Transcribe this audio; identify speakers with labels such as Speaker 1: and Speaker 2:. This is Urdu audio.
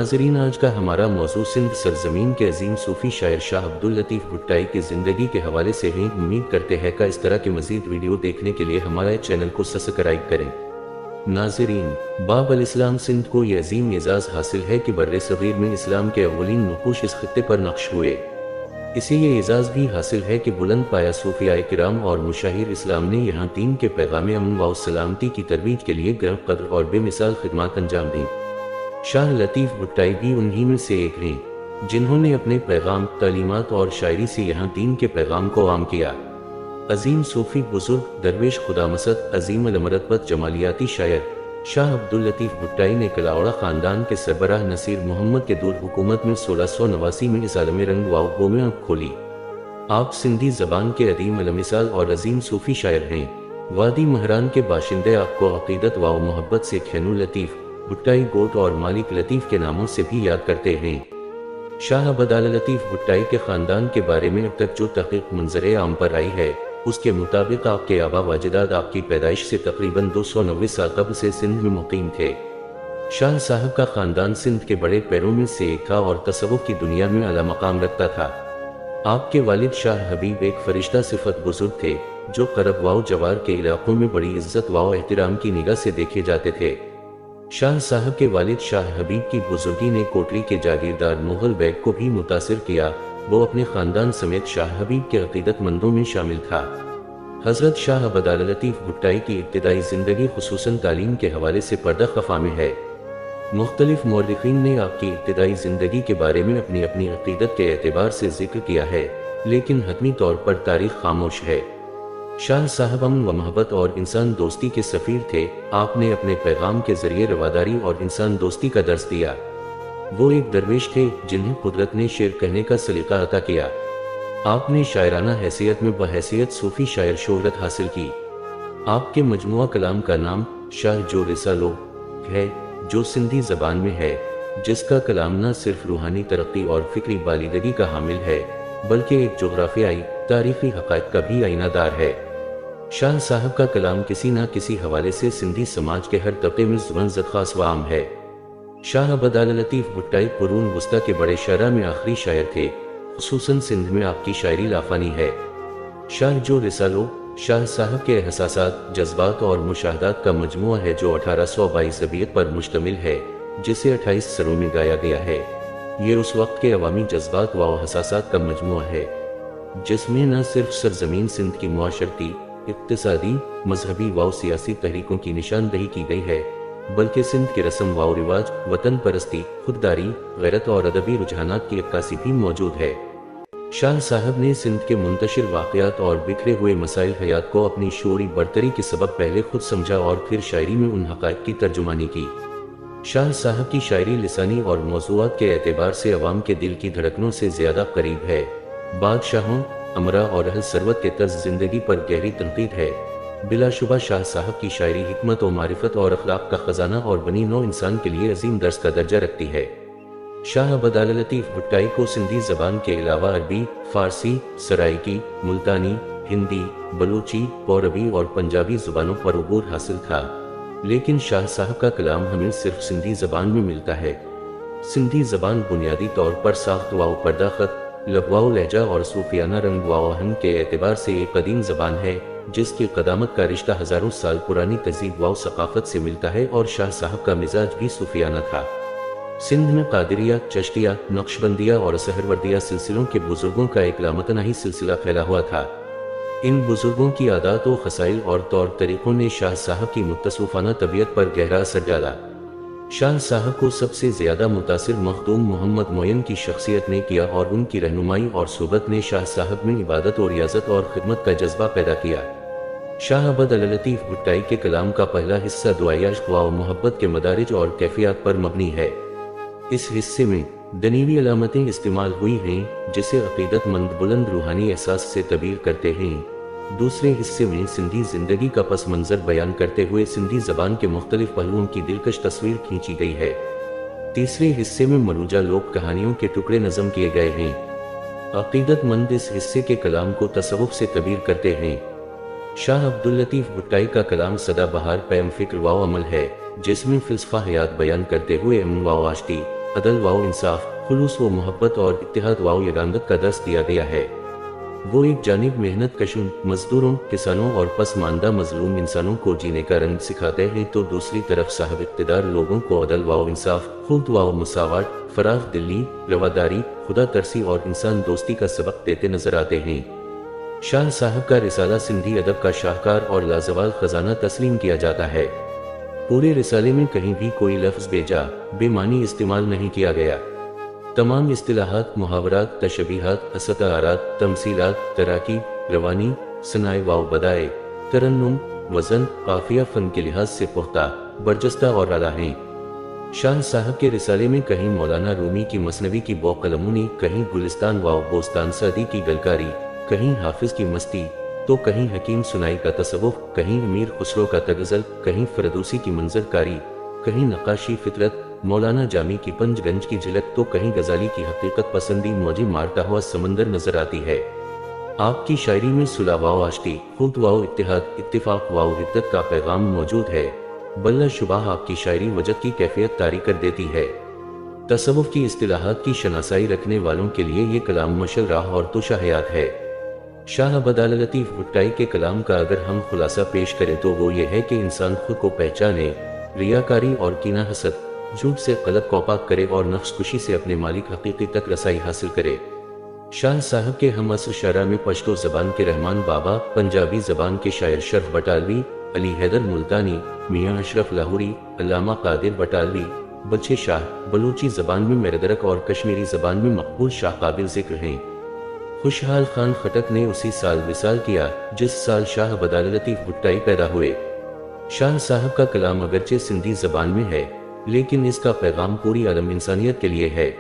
Speaker 1: ناظرین، آج کا ہمارا موضوع سندھ سرزمین کے عظیم صوفی شاعر شاہ عبداللطیف بھٹائی کی زندگی کے حوالے سے ہے۔ امید کرتے ہیں کہ اس طرح کے مزید ویڈیو دیکھنے کے لیے ہمارے چینل کو سبسکرائب کریں۔ ناظرین، باب الاسلام سندھ کو یہ عظیم اعزاز حاصل ہے کہ بر صغیر میں اسلام کے اولین نقوش اس خطے پر نقش ہوئے۔ اسے یہ اعزاز بھی حاصل ہے کہ بلند پایہ صوفیاء کرام اور مشاہیر اسلام نے یہاں دین کے پیغام امن و سلامتی کی ترویج کے لیے گرم قدر اور بے مثال خدمات انجام دیں۔ شاہ لطیف بھٹائی بھی انہی میں سے ایک ہیں جنہوں نے اپنے پیغام، تعلیمات اور شاعری سے یہاں دین کے پیغام کو عام کیا۔ عظیم صوفی بزرگ، درویش خدا مسد، عظیم المرتبت جمالیاتی شاعر شاہ عبداللطیف بھٹائی نے کلاوڑا خاندان کے سربراہ نصیر محمد کے دور حکومت میں 1689 میں اس عالم رنگ و آب میں آنکھ کھولی۔ آپ سندھی زبان کے عظیم المثال اور عظیم صوفی شاعر ہیں۔ وادی مہران کے باشندے آپ کو عقیدت و محبت سے کھینو لطیف، بھٹائی گوٹ اور مالک لطیف کے ناموں سے بھی یاد کرتے ہیں۔ شاہ عبداللطیف بھٹائی کے خاندان کے بارے میں اب تک جو تحقیق منظر عام پر آئی ہے، اس کے مطابق آپ کے آبا و اجداد آپ کی پیدائش سے تقریباً 290 سال قبل سے سندھ میں مقیم تھے۔ شاہ صاحب کا خاندان سندھ کے بڑے پیروں میں سے ایک تھا اور تصوف کی دنیا میں اعلیٰ مقام رکھتا تھا۔ آپ کے والد شاہ حبیب ایک فرشتہ صفت بزرگ تھے جو قرب و جوار کے علاقوں میں بڑی عزت و احترام کی نگاہ سے دیکھے جاتے تھے۔ شاہ صاحب کے والد شاہ حبیب کی بزرگی نے کوٹری کے جاگیردار مغل بیگ کو بھی متاثر کیا۔ وہ اپنے خاندان سمیت شاہ حبیب کے عقیدت مندوں میں شامل تھا۔ حضرت شاہ عبداللطیف بھٹائی کی ابتدائی زندگی خصوصاً تعلیم کے حوالے سے پردہ خفا میں ہے۔ مختلف مورخین نے آپ کی ابتدائی زندگی کے بارے میں اپنی عقیدت کے اعتبار سے ذکر کیا ہے، لیکن حتمی طور پر تاریخ خاموش ہے۔ شاہ صاحب امن و محبت اور انسان دوستی کے سفیر تھے۔ آپ نے اپنے پیغام کے ذریعے رواداری اور انسان دوستی کا درس دیا۔ وہ ایک درویش تھے جنہیں قدرت نے شعر کہنے کا سلیقہ عطا کیا۔ آپ نے شاعرانہ حیثیت میں بحیثیت صوفی شاعر شہرت حاصل کی۔ آپ کے مجموعہ کلام کا نام شاہ جو رسالو ہے، جو سندھی زبان میں ہے، جس کا کلام نہ صرف روحانی ترقی اور فکری بالیدگی کا حامل ہے بلکہ ایک جغرافیائی، تاریخی حقائق کا بھی آئینہ دار ہے۔ شاہ صاحب کا کلام کسی نہ کسی حوالے سے سندھی سماج کے ہر طبقے میں زبان زد خاص و عام ہے۔ شاہ عبداللطیف بھٹائی قرون وسطیٰ کے بڑے شاعراں میں آخری شاعر تھے، خصوصاً سندھ میں آپ کی شاعری لافانی ہے۔ شاہ جو رسالو شاہ صاحب کے احساسات، جذبات اور مشاہدات کا مجموعہ ہے جو 1822 پر مشتمل ہے، جسے 28 سروں میں گایا گیا ہے۔ یہ اس وقت کے عوامی جذبات و احساسات کا مجموعہ ہے جس میں نہ صرف سرزمین سندھ کی معاشرتی، اقتصادی، مذہبی و سیاسی تحریکوں کی نشاندہی کی گئی ہے، بلکہ سندھ کے رسم و رواج، وطن پرستی، خودداری، غیرت اور ادبی رجحانات کی عکاسی بھی موجود ہے۔ شاہ صاحب نے سندھ کے منتشر واقعات اور بکھرے ہوئے مسائل حیات کو اپنی شعوری برتری کے سبب پہلے خود سمجھا اور پھر شاعری میں ان حقائق کی ترجمانی کی۔ شاہ صاحب کی شاعری لسانی اور موضوعات کے اعتبار سے عوام کے دل کی دھڑکنوں سے زیادہ قریب ہے۔ بادشاہوں، امراء اور اہل ثروت کے طرز زندگی پر گہری تنقید ہے۔ بلا شبہ شاہ صاحب کی شاعری حکمت و معرفت اور اخلاق کا خزانہ اور بنی نوع انسان کے لیے عظیم درس کا درجہ رکھتی ہے۔ شاہ عبداللطیف بھٹائی کو سندھی زبان کے علاوہ عربی، فارسی، سرائیکی، ملتانی، ہندی، بلوچی، پوربی اور پنجابی زبانوں پر عبور حاصل تھا، لیکن شاہ صاحب کا کلام ہمیں صرف سندھی زبان میں ملتا ہے۔ سندھی زبان بنیادی طور پر ساخت و پردہ خط، لغو لہجہ اور صوفیانہ رنگ و آہنگ کے اعتبار سے ایک قدیم زبان ہے جس کی قدامت کا رشتہ ہزاروں سال پرانی تہذیب و ثقافت سے ملتا ہے، اور شاہ صاحب کا مزاج بھی صوفیانہ تھا۔ سندھ میں قادریہ، چشتیہ، نقشبندیہ اور سہروردیہ سلسلوں کے بزرگوں کا ایک لامتناہی سلسلہ پھیلا ہوا تھا۔ ان بزرگوں کی عادات و خصائل اور طور طریقوں نے شاہ صاحب کی متصوفانہ طبیعت پر گہرا اثر ڈالا۔ شاہ صاحب کو سب سے زیادہ متاثر مخدوم محمد معین کی شخصیت نے کیا، اور ان کی رہنمائی اور صحبت نے شاہ صاحب میں عبادت و ریاضت اور خدمت کا جذبہ پیدا کیا۔ شاہ عبداللطیف بھٹائی کے کلام کا پہلا حصہ دعائے عشق و محبت کے مدارج اور کیفیات پر مبنی ہے۔ اس حصے میں دنیوی علامتیں استعمال ہوئی ہیں جسے عقیدت مند بلند روحانی احساس سے تعبیر کرتے ہیں۔ دوسرے حصے میں سندھی زندگی کا پس منظر بیان کرتے ہوئے سندھی زبان کے مختلف پہلوؤں کی دلکش تصویر کھینچی گئی ہے۔ تیسرے حصے میں مروجہ لوک کہانیوں کے ٹکڑے نظم کیے گئے ہیں۔ عقیدت مند اس حصے کے کلام کو تصوف سے تعبیر کرتے ہیں۔ شاہ عبداللطیف بھٹائی کا کلام سدا بہار پیم فکر و عمل ہے، جس میں فلسفہ حیات بیان کرتے ہوئے امن و آشتی، عدل و انصاف، خلوص و محبت اور اتحاد و یگانگت کا درس دیا گیا ہے۔ وہ ایک جانب محنت کشوں، مزدوروں، کسانوں اور پسماندہ مظلوم انسانوں کو جینے کا رنگ سکھاتے ہیں تو دوسری طرف صاحب اقتدار لوگوں کو عدل و انصاف، خود و مساوات، فراخ دلی، رواداری، خدا ترسی اور انسان دوستی کا سبق دیتے نظر آتے ہیں۔ شاہ صاحب کا رسالہ سندھی ادب کا شاہکار اور لازوال خزانہ تسلیم کیا جاتا ہے۔ پورے رسالے میں کہیں بھی کوئی لفظ بے جا، بے معنی استعمال نہیں کیا گیا۔ تمام اصطلاحات، محاورات، تشبیہات، استعارات، تمثیلات، تراکیب، روانی، ثنائے و بدائے، ترنم، وزن، قافیہ فن کے لحاظ سے پختہ، برجستہ اور اعلیٰ ہیں۔ شاہ صاحب کے رسالے میں کہیں مولانا رومی کی مثنوی کی بوقلمونی، کہیں گلستان و بوستان سعدی کی گلکاری، کہیں حافظ کی مستی، تو کہیں حکیم سنائی کا تصوف، کہیں امیر خسرو کا تغزل، کہیں فردوسی کی منظر کاری، کہیں نقاشی فطرت، مولانا جامی کی پنج گنج کی جھلک، تو کہیں غزالی کی حقیقت پسندی موجیں مارتا ہوا سمندر نظر آتی ہے۔ آپ کی شاعری میں صلح و آشتی، خود و اتحاد، اتفاق و وحدت کا پیغام موجود ہے۔ بلا شبہ آپ کی شاعری وجد کی کیفیت طاری کر دیتی ہے۔ تصوف کی اصطلاحات کی شناسائی رکھنے والوں کے لیے یہ کلام مشل راہ اور توشہ حیات ہے۔ شاہ عبداللطیف بھٹائی کے کلام کا اگر ہم خلاصہ پیش کریں تو وہ یہ ہے کہ انسان خود کو پہچانے، ریاکاری اور کینہ حسد، جھوٹ سے قلب کو پاک کرے اور نفس کشی سے اپنے مالک حقیقی تک رسائی حاصل کرے۔ شاہ صاحب کے ہم عصر شاعراں میں پشتو زبان کے رحمان بابا، پنجابی زبان کے شاعر شرف بٹالوی، علی حیدر ملتانی، میاں اشرف لاہوری، علامہ قادر بٹالوی، بچے شاہ، بلوچی زبان میں میردرک اور کشمیری زبان میں مقبول شاہ قابل ذکر ہیں۔ خوشحال خان خٹک نے اسی سال وصال کیا جس سال شاہ عبداللطیف بھٹائی پیدا ہوئے۔ شاہ صاحب کا کلام اگرچہ سندھی زبان میں ہے لیکن اس کا پیغام پوری عالم انسانیت کے لیے ہے۔